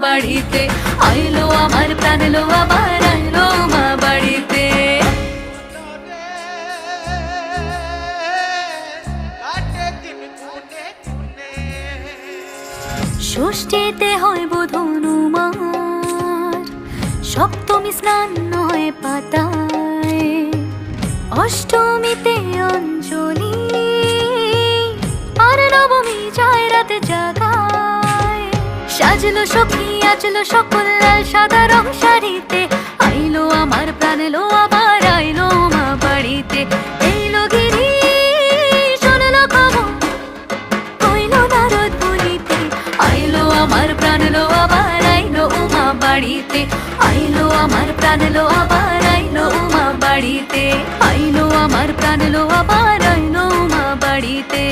বাড়িতে, আইলো আমার প্রাণ লো আবার আইলো মা বাড়িতে। ষষ্ঠীতে হয় বোধন উমার, সপ্তমী স্নান নয় পাতায়, অষ্টমীতে অঞ্জলি, আর নবমী যায় রাতে জাগায়। সাজলো সখী আজলো সকল লাল সাদা রং শাড়িতে, আইলো আমার প্রাণ লো আবার আইলো মা বাড়িতে। এইলো গিরি শোনলো খবর, কইলো নারদ বলিতে, আইলো আমার প্রাণ লো আবার আইলো মা বাড়িতে, আইলো আমার প্রাণ লো আবার আইলো মা বাড়িতে, আইলো আমার প্রাণ লো আবার আইলো মা বাড়িতে।